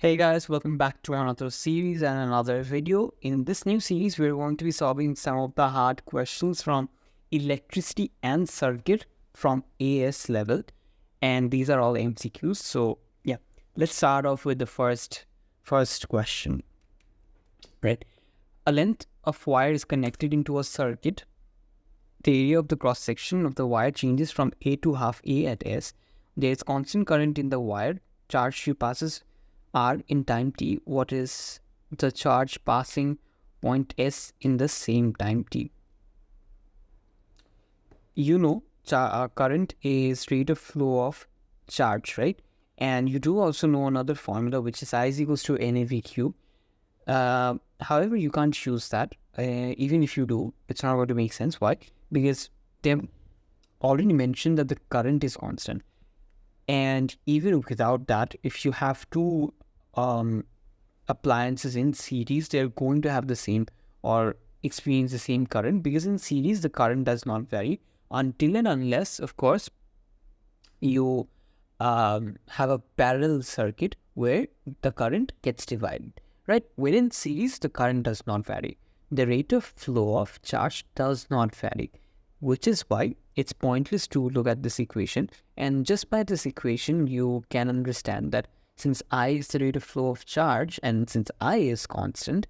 Hey guys, welcome back to another series and another video. In this new series, we're going to be solving some of the hard questions from electricity and circuit from AS level. And these are all MCQs. So yeah, let's start off with the first question, right? A length of wire is connected into a circuit. The area of the cross section of the wire changes from A to half A at S. There is constant current in the wire. Charge Q passes R in time t. What is the charge passing point S in the same time t? Current is rate of flow of charge, right? And you do also know another formula, which is I is equals to NAVQ. However, you can't use that. Even if you do, it's not going to make sense. Why? Because they've already mentioned that the current is constant. And even without that, if you have two appliances in series, they're going to have the same or experience the same current, because in series, the current does not vary until and unless, of course, you have a parallel circuit where the current gets divided, right? Within series, the current does not vary. The rate of flow of charge does not vary, which is why it's pointless to look at this equation. And just by this equation, you can understand that since I is the rate of flow of charge and since I is constant,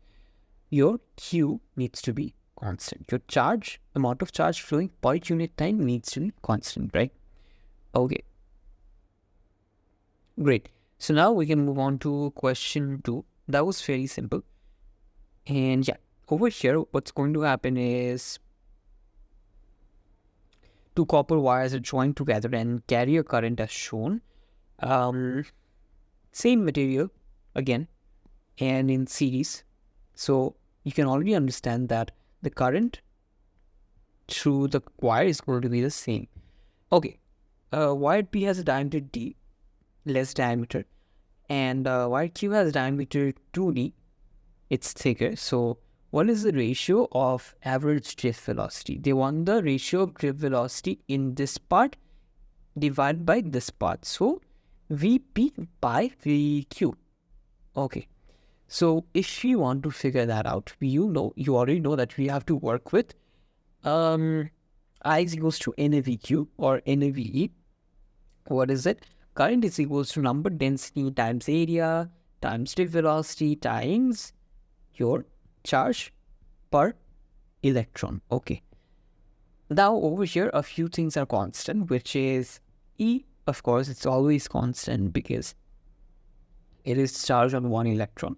your Q needs to be constant. Your amount of charge flowing per unit time needs to be constant, right? Okay. Great. So now we can move on to question 2. That was very simple. And yeah, over here, what's going to happen is two copper wires are joined together and carry a current as shown. Same material again and in series. So you can already understand that the current through the wire is going to be the same. Okay. Wire P has a diameter D, less diameter, and wire Q has a diameter 2D, it's thicker. So what is the ratio of average drift velocity? They want the ratio of drift velocity in this part divided by this part. So Vp by Vq. Okay. So if we want to figure that out, you already know that we have to work with I is equals to NAVQ or NAVE. What is it? Current is equals to number density times area times drift velocity times your charge per electron. Okay. Now over here, a few things are constant, which is E. Of course, it's always constant because it is charged on one electron.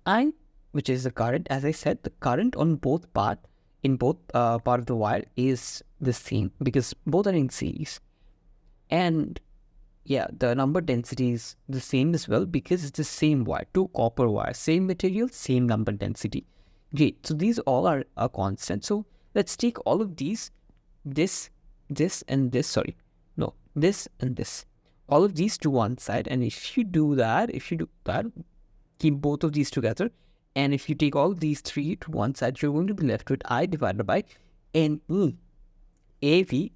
I, which is the current, as I said, the current on both part of the wire is the same because both are in series. And yeah, the number density is the same as well because it's the same wire, two copper wires, same material, same number density. Great. So these all are a constant. So let's take all of these, this and this, this and this. All of these to one side. And if you do that, keep both of these together. And if you take all these three to one side, you're going to be left with I divided by NE. AV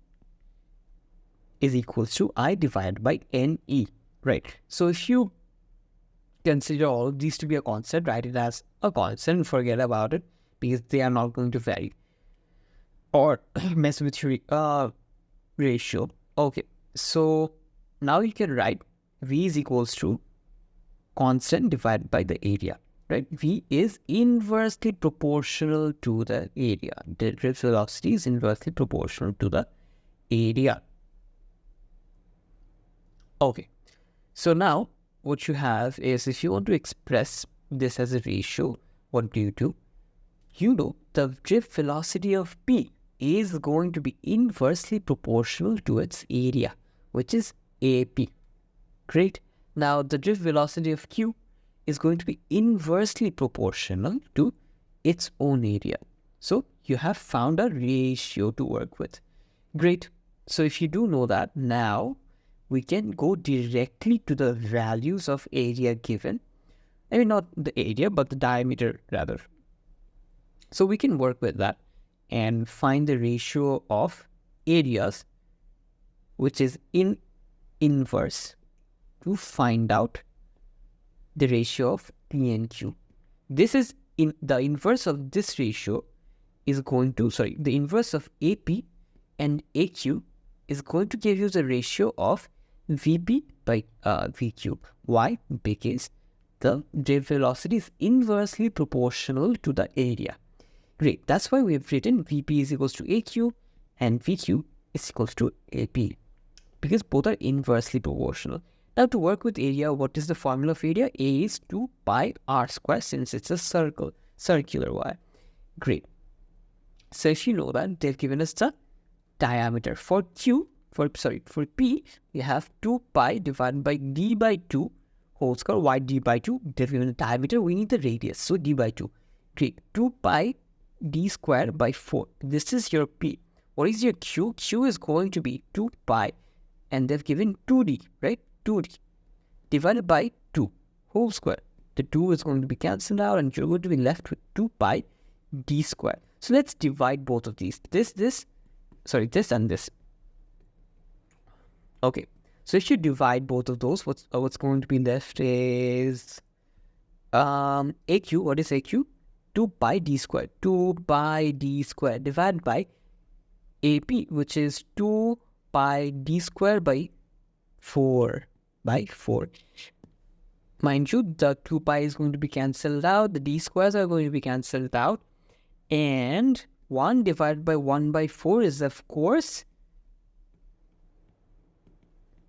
is equals to I divided by NE, right? So if you consider all of these to be a constant, write it as a constant, forget about it because they are not going to vary or mess with your ratio. Okay, so now you can write V is equals to constant divided by the area, right? V is inversely proportional to the area. The drift velocity is inversely proportional to the area. Okay, so now what you have is, if you want to express this as a ratio, what do? You know the drift velocity of P is going to be inversely proportional to its area, which is AP. Great. Now the drift velocity of Q is going to be inversely proportional to its own area. So you have found a ratio to work with. Great. So if you do know that, now we can go directly to the values of area given. I mean, not the area, but the diameter rather. So we can work with that and find the ratio of areas, which is in inverse, to find out the ratio of P and Q. This is in the inverse of this ratio is going to, the inverse of AP and AQ is going to give you the ratio of VP by VQ. Why? Because the drift velocity is inversely proportional to the area. Great. That's why we have written VP is equals to AQ and VQ is equals to AP, because both are inversely proportional. Now to work with area, what is the formula of area? A is 2 pi r square, since it's a circular wire. Great. So if you know that, they've given us the diameter. For P, we have 2 pi divided by d by 2 whole square. Why d by 2? They've given the diameter, we need the radius, so d by 2. Great. 2 pi d square by 4. This is your P. What is your Q? Q is going to be 2 pi, and they've given 2d, right? 2d divided by 2 whole square. The 2 is going to be cancelled out, and you're going to be left with 2 pi d square. So let's divide both of these. This and this. Okay. So if you divide both of those, what's going to be left is AQ. What is AQ? 2 pi d square. 2 pi d square divided by AP, which is 2 pi d square by 4. Mind you, the 2 pi is going to be cancelled out. The d squares are going to be cancelled out. And 1 divided by 1 by 4 is, of course,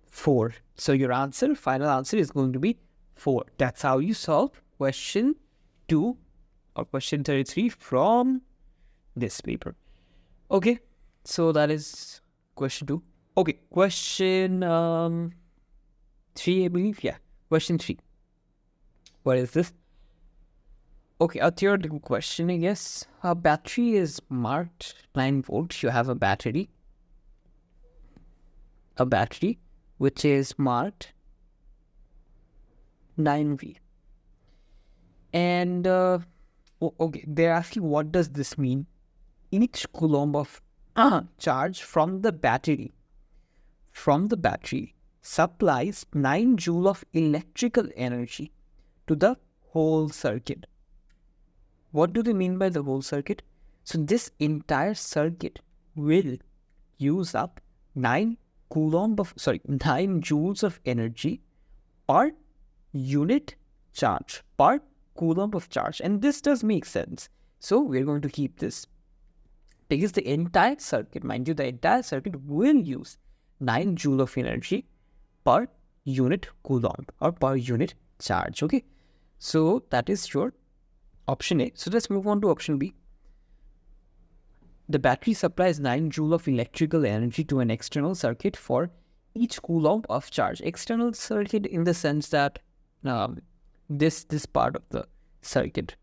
4. So your answer, final answer, is going to be 4. That's how you solve question 2 or question 33 from this paper. Okay, so that is question 2. Okay, question 3, I believe. Yeah, question 3. What is this? Okay, a theoretical question, I guess. A battery is marked 9 volts. You have a battery which is marked 9V. And okay, they're asking, what does this mean? Each coulomb of charge from the battery supplies 9 joule of electrical energy to the whole circuit. What do they mean by the whole circuit? So this entire circuit will use up 9 joules of energy per unit charge, per coulomb of charge. And this does make sense. So we're going to keep this, because the entire circuit, mind you, the entire circuit will use 9 joule of energy per unit coulomb or per unit charge. Okay, so that is your option A. So let's move on to option B. The battery supplies 9 joule of electrical energy to an external circuit for each coulomb of charge. External circuit in the sense that this part of the circuit,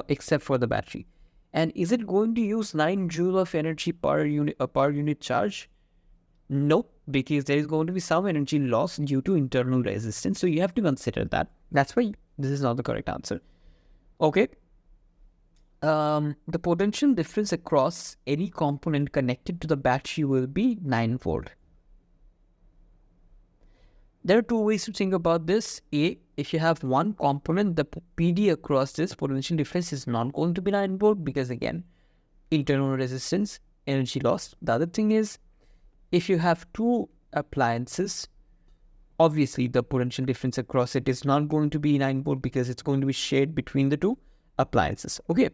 except for the battery. And is it going to use 9 joule of energy per unit charge? No, because there is going to be some energy loss due to internal resistance. So you have to consider that. That's why this is not the correct answer. Okay. The potential difference across any component connected to the battery will be 9 volt. There are two ways to think about this. A, if you have one component, the PD across this potential difference is not going to be 9 volt, because again, internal resistance, energy loss. The other thing is, if you have two appliances, obviously the potential difference across it is not going to be 9 volt, because it's going to be shared between the two appliances. Okay.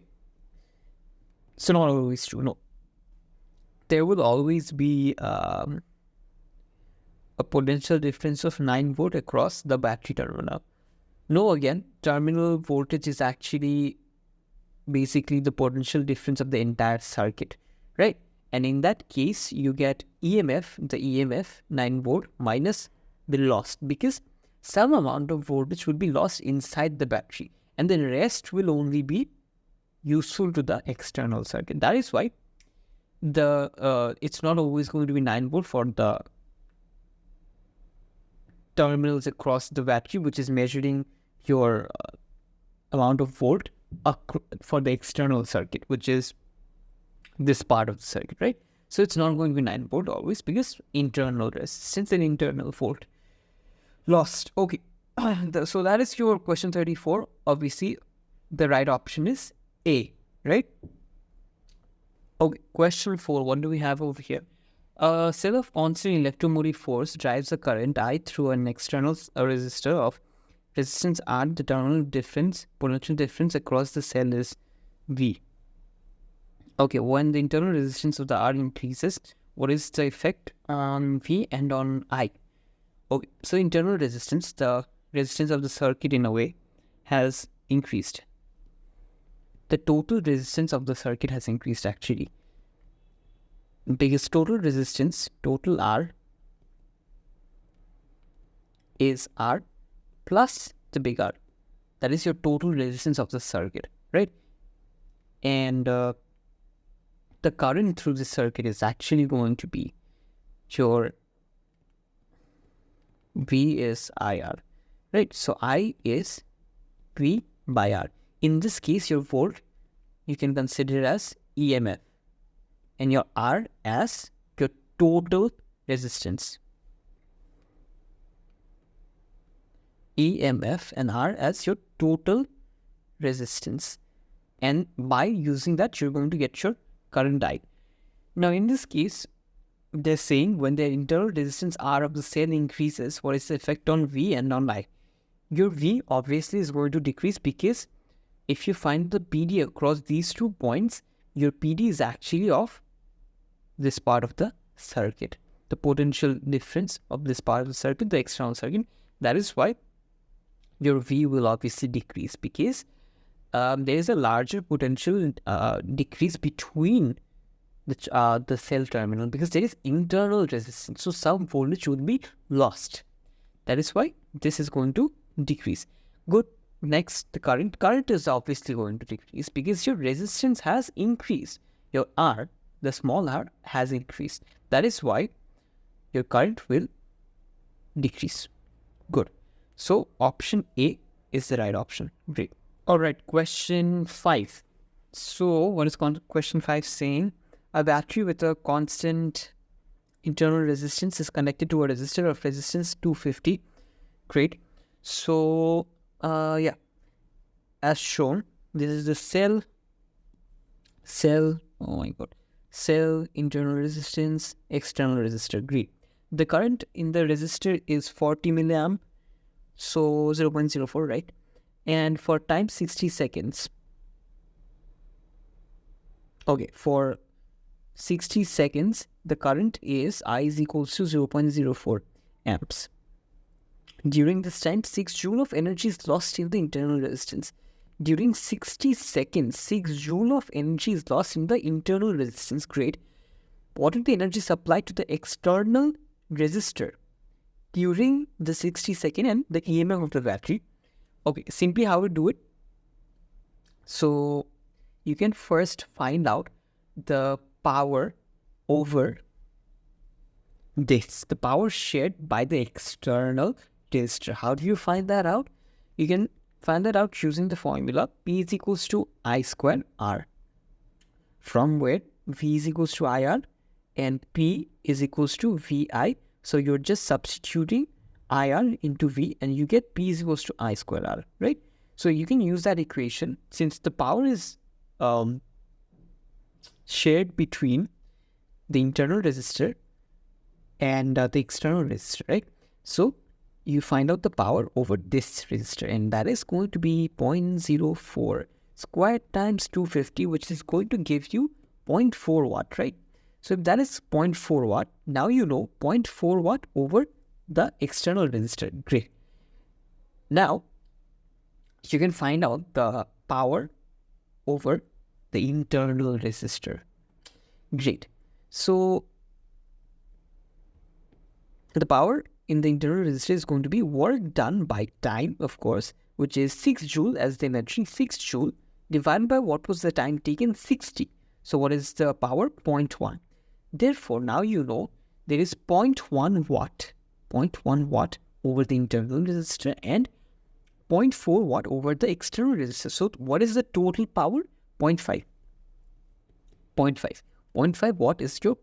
So not always true. No. There will always be a potential difference of 9 volt across the battery terminal. No, again, terminal voltage is actually basically the potential difference of the entire circuit, right? And in that case, you get EMF 9 volt minus the loss, because some amount of voltage will be lost inside the battery, and the rest will only be useful to the external circuit. That is why it's not always going to be 9 volt for the terminals across the battery, which is measuring your amount of volt for the external circuit, which is this part of the circuit, right? So it's not going to be 9 volt always, because internal resistance and internal volt lost. Okay. So that is your question 34. Obviously, the right option is A, right? Okay, question 4. What do we have over here? A cell of constant electromotive force drives a current I through an external resistor of resistance R. The terminal potential difference across the cell is V. Okay, when the internal resistance of the R increases, what is the effect on V and on I? Okay, so internal resistance, the resistance of the circuit in a way, has increased. The total resistance of the circuit has increased actually. Because total resistance, total R, is R plus the big R. That is your total resistance of the circuit, right? And the current through the circuit is actually going to be your V is IR, right? So I is V by R. In this case, your volt you can consider as EMF and your R as your total resistance. EMF and R as your total resistance. And by using that, you're going to get your current I. Now, in this case, they're saying when the internal resistance R of the cell increases, what is the effect on V and on I? Your V obviously is going to decrease because if you find the PD across these 2 points, your PD is actually of this part of the circuit. The potential difference of this part of the circuit, the external circuit. That is why your V will obviously decrease because there is a larger potential decrease between the cell terminal because there is internal resistance. So some voltage will be lost. That is why this is going to decrease. Good. Next, the current. Current is obviously going to decrease because your resistance has increased. Your R, the small r, has increased. That is why your current will decrease. Good. So option A is the right option. Great. All right. Question 5. So what is question 5 saying? A battery with a constant internal resistance is connected to a resistor of resistance 250. Great. So, yeah, as shown, this is the cell, oh my god, cell, internal resistance, external resistor. Great. The current in the resistor is 40 milliamp, so 0.04, right? And for time 60 seconds, okay, for 60 seconds, the current is I is equals to 0.04 amps. During this time, 6 joule of energy is lost in the internal resistance. During 60 seconds, 6 joule of energy is lost in the internal resistance. Great. What is the energy supplied to the external resistor during the 60 second and the EMF of the battery? Okay, simply how we do it. So you can first find out the power over this, the power shared by the external resistor. How do you find that out? You can find that out using the formula P is equals to I square R, from where V is equals to IR and P is equals to VI. So you're just substituting IR into V and you get P is equals to I square R, right? So you can use that equation since the power is shared between the internal resistor and the external resistor, right? So you find out the power over this resistor, and that is going to be 0.04 squared times 250, which is going to give you 0.4 watt, right? So if that is 0.4 watt, now you know 0.4 watt over the external resistor. Great. Now you can find out the power over the internal resistor. Great. So the power in the internal resistor is going to be work done by time, of course, which is 6 joule, as they mentioned, 6 joule divided by what was the time taken, 60. So what is the power? 0.1. Therefore, now you know there is 0.1 watt over the internal resistor and 0.4 watt over the external resistor. So what is the total power? 0.5. 0.5 watt is your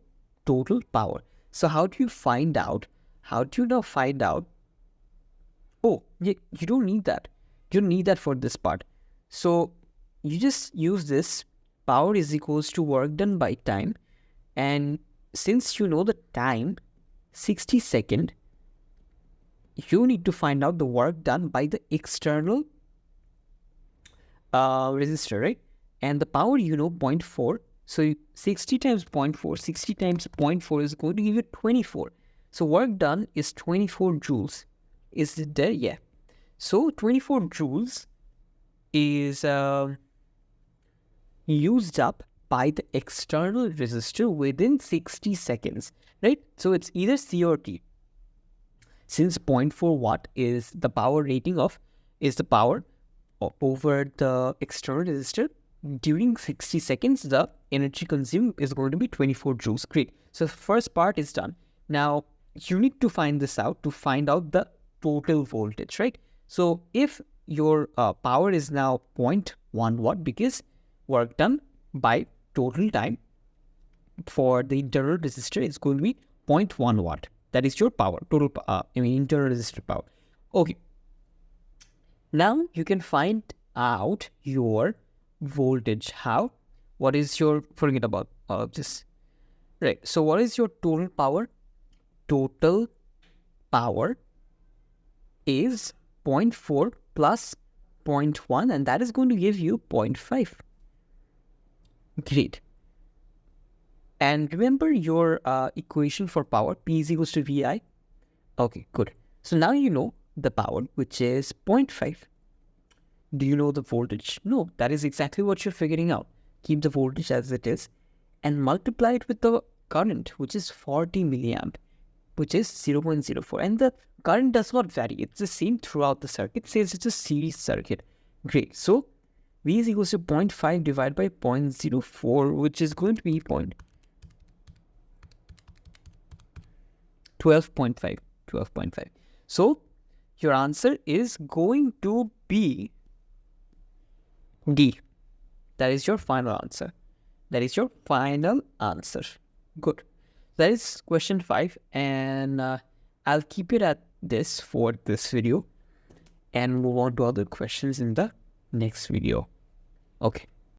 total power. So how do you find out? How do you now find out Oh, you don't need that. You don't need that for this part. So you just use this power is equals to work done by time. And since you know the time, 60 seconds, you need to find out the work done by the external resistor, right? And the power, 0.4. So 60 times 0.4, 60 times 0.4 is going to give you 24. So work done is 24 joules. Is it there? Yeah. So 24 joules is used up by the external resistor within 60 seconds, right? So it's either C or T. Since 0.4 watt is the power rating is the power over the external resistor, during 60 seconds, the energy consumed is going to be 24 joules. Great. So the first part is done. Now, you need to find this out to find out the total voltage, right? So if your power is now 0.1 watt because work done by total time for the internal resistor is going to be 0.1 watt. That is your power, total, internal resistor power. Okay. Now you can find out your voltage. How? What is your, forget about this. Right. So what is your total power? Total power is 0.4 plus 0.1, and that is going to give you 0.5. Great. And remember your equation for power, P is equals to VI. Okay, good. So now you know the power, which is 0.5. Do you know the voltage? No, that is exactly what you're figuring out. Keep the voltage as it is and multiply it with the current, which is 40 milliamp, which is 0.04. And the current does not vary. It's the same throughout the circuit. Says it's a series circuit. Great. So V is equals to 0.5 divided by 0.04, which is going to be 12.5. 12.5. So your answer is going to be D. That is your final answer. That is your final answer. Good. That is question 5, and I'll keep it at this for this video and move on to other questions in the next video. Okay.